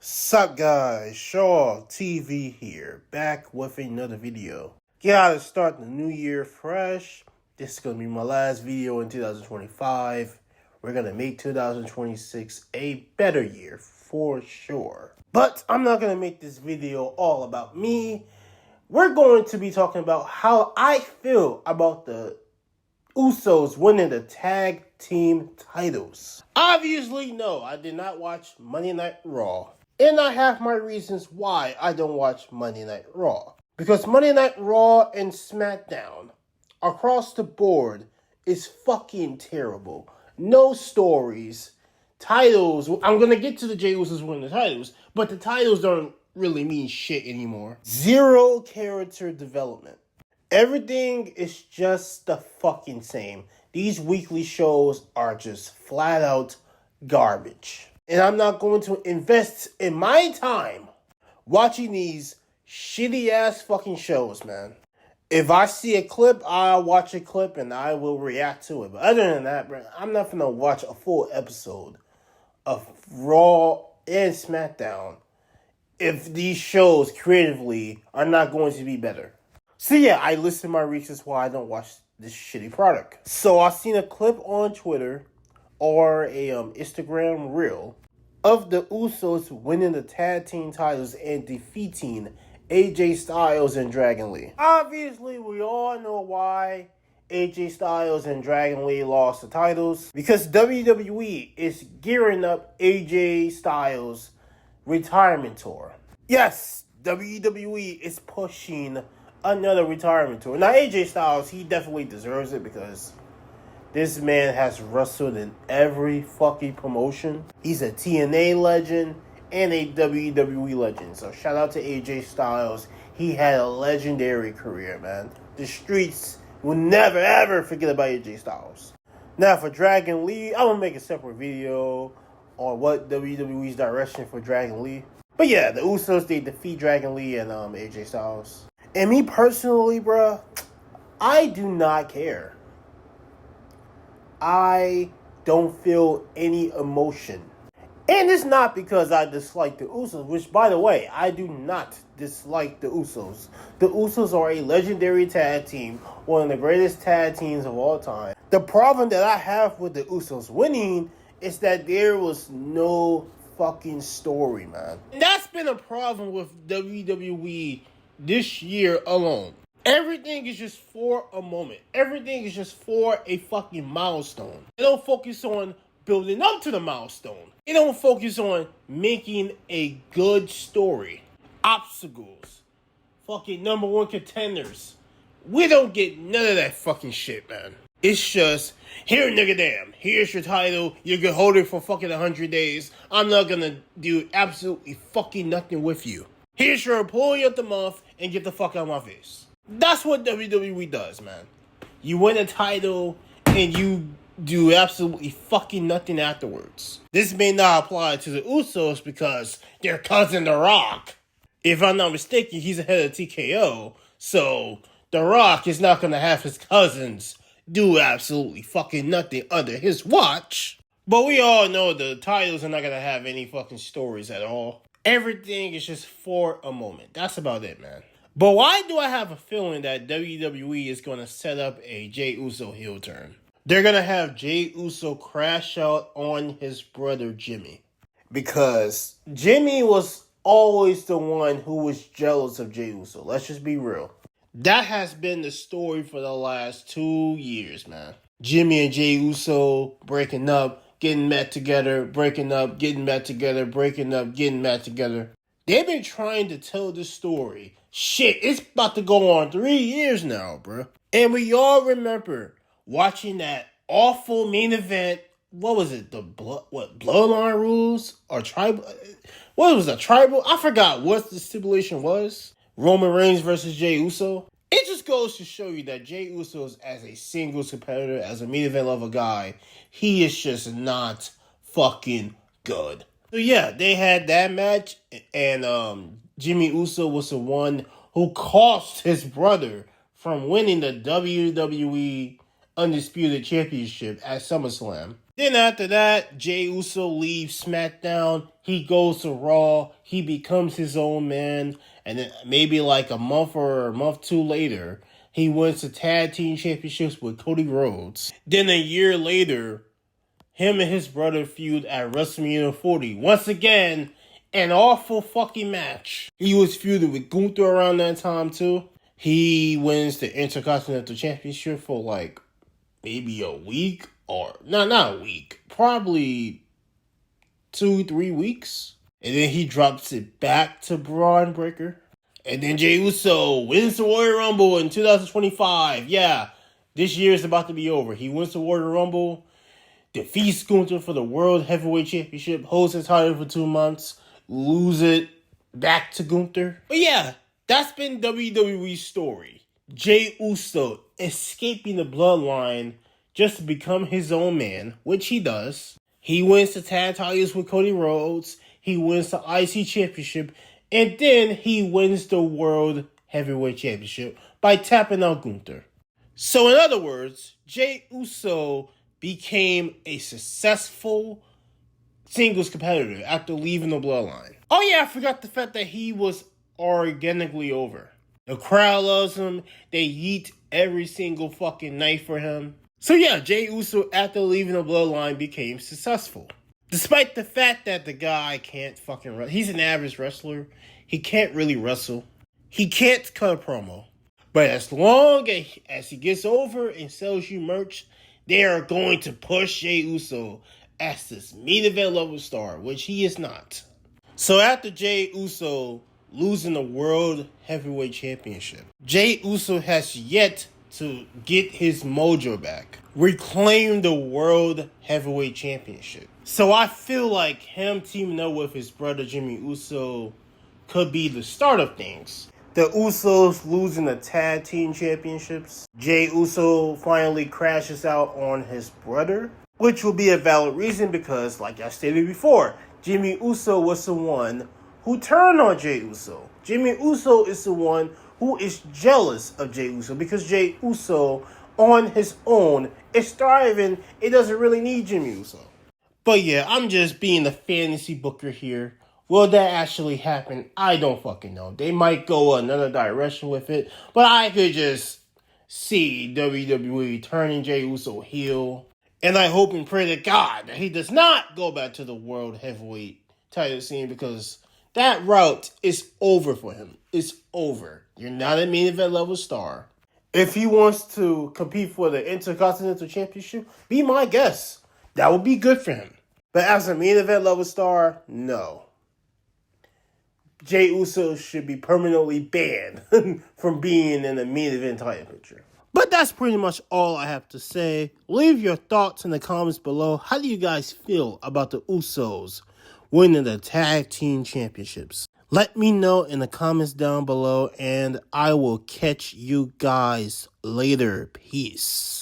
Sup guys, Shaw TV here, back with another video. Gotta start the new year fresh. This is gonna be my last video in 2025. We're gonna make 2026 a better year for sure. But I'm not gonna make this video all about me. We're going to be talking about how I feel about the Usos winning the tag team titles. Obviously, no, I did not watch Monday Night Raw. And I have my reasons why I don't watch Monday Night Raw. Because Monday Night Raw and SmackDown, across the board, is fucking terrible. No stories. Titles, I'm going to get to the Jey Usos winning the titles, but the titles don't really mean shit anymore. Zero character development. Everything is just the fucking same. These weekly shows are just flat out garbage. And I'm not going to invest in my time watching these shitty ass fucking shows, man. If I see a clip, I'll watch a clip and I will react to it. But other than that, bro, I'm not gonna watch a full episode of Raw and SmackDown if these shows creatively are not going to be better. So yeah, I listed my reasons why I don't watch this shitty product. So I seen a clip on Twitter or a Instagram reel of the Usos winning the tag team titles and defeating AJ Styles and Dragon Lee. Obviously, we all know why AJ Styles and Dragon Lee lost the titles. Because WWE is gearing up AJ Styles' retirement tour. Yes, WWE is pushing another retirement tour. Now, AJ Styles, he definitely deserves it because this man has wrestled in every fucking promotion. He's a TNA legend and a WWE legend. So shout out to AJ Styles. He had a legendary career, man. The streets will never ever forget about AJ Styles. Now for Dragon Lee, I'm going to make a separate video on what WWE's direction for Dragon Lee. But yeah, the Usos, they defeat Dragon Lee and AJ Styles. And me personally, bruh, I do not care. I don't feel any emotion. And it's not because I dislike the Usos, which, by the way, I do not dislike the Usos. The Usos are a legendary tag team, one of the greatest tag teams of all time. The problem that I have with the Usos winning is that there was no fucking story, man. And that's been a problem with WWE this year alone. Everything is just for a moment. Everything is just for a fucking milestone. They don't focus on building up to the milestone. They don't focus on making a good story. Obstacles. Fucking number one contenders. We don't get none of that fucking shit, man. It's just, here nigga damn, here's your title, you can hold it for fucking 100 days. I'm not gonna do absolutely fucking nothing with you. Here's your employee of the month and get the fuck out of my face. That's what WWE does, man. You win a title and you do absolutely fucking nothing afterwards. This may not apply to the Usos because their cousin The Rock, if I'm not mistaken, he's ahead of TKO. So The Rock is not going to have his cousins do absolutely fucking nothing under his watch. But we all know the titles are not going to have any fucking stories at all. Everything is just for a moment. That's about it, man. But why do I have a feeling that WWE is going to set up a Jey Uso heel turn? They're going to have Jey Uso crash out on his brother Jimmy. Because Jimmy was always the one who was jealous of Jey Uso. Let's just be real. That has been the story for the last 2 years, man. Jimmy and Jey Uso breaking up, getting met together, breaking up, getting met together, breaking up, getting met together. They've been trying to tell this story. Shit, it's about to go on 3 years now, bro. And we all remember watching that awful main event. What was it? Bloodline rules? Or tribal? What was it? Tribal? I forgot what the stipulation was. Roman Reigns versus Jey Uso. It just goes to show you that Jey Uso, as a singles competitor, as a main event level guy, he is just not fucking good. So yeah, they had that match, and Jimmy Uso was the one who cost his brother from winning the WWE Undisputed Championship at SummerSlam. Then after that, Jey Uso leaves SmackDown. He goes to Raw. He becomes his own man. And then maybe like a month or a month two later, he wins the tag team championships with Cody Rhodes. Then a year later, him and his brother feud at WrestleMania 40. Once again, an awful fucking match. He was feuding with Gunther around that time too. He wins the Intercontinental Championship for like maybe a week, or not a week, probably 2-3 weeks. And then he drops it back to Braun Breaker. And then Jey Uso wins the Royal Rumble in 2025. Yeah, this year is about to be over. He wins the Royal Rumble, defeats Gunther for the World Heavyweight Championship, holds his title for 2 months, lose it back to Gunther. But yeah, that's been WWE's story. Jey Uso escaping the bloodline just to become his own man, which he does. He wins the tag titles with Cody Rhodes. He wins the IC Championship. And then he wins the World Heavyweight Championship by tapping out Gunther. So in other words, Jey Uso became a successful singles competitor after leaving the bloodline. Oh yeah, I forgot the fact that he was organically over. The crowd loves him. They yeet every single fucking night for him. So yeah, Jey Uso after leaving the bloodline became successful. Despite the fact that the guy can't fucking wrestle. He's an average wrestler. He can't really wrestle. He can't cut a promo. But as long as he gets over and sells you merch, they are going to push Jey Uso as this main event level star, which he is not. So after Jey Uso losing the World Heavyweight Championship, Jey Uso has yet to get his mojo back, reclaim the World Heavyweight Championship. So I feel like him teaming up with his brother Jimmy Uso could be the start of things. The Usos losing the tag team championships. Jey Uso finally crashes out on his brother, which will be a valid reason because, like I stated before, Jimmy Uso was the one who turned on Jey Uso. Jimmy Uso is the one who is jealous of Jey Uso because Jey Uso, on his own, is thriving. It doesn't really need Jimmy Uso. But yeah, I'm just being the fantasy booker here. Will that actually happen? I don't fucking know. They might go another direction with it, but I could just see WWE turning Jey Uso heel. And I hope and pray to God that he does not go back to the World Heavyweight title scene because that route is over for him. It's over. You're not a main event level star. If he wants to compete for the Intercontinental Championship, be my guest. That would be good for him. But as a main event level star, no. Jey Uso should be permanently banned from being in the main event title picture. But that's pretty much all I have to say. Leave your thoughts in the comments below. How do you guys feel about the Usos winning the tag team championships? Let me know in the comments down below, and I will catch you guys later. Peace.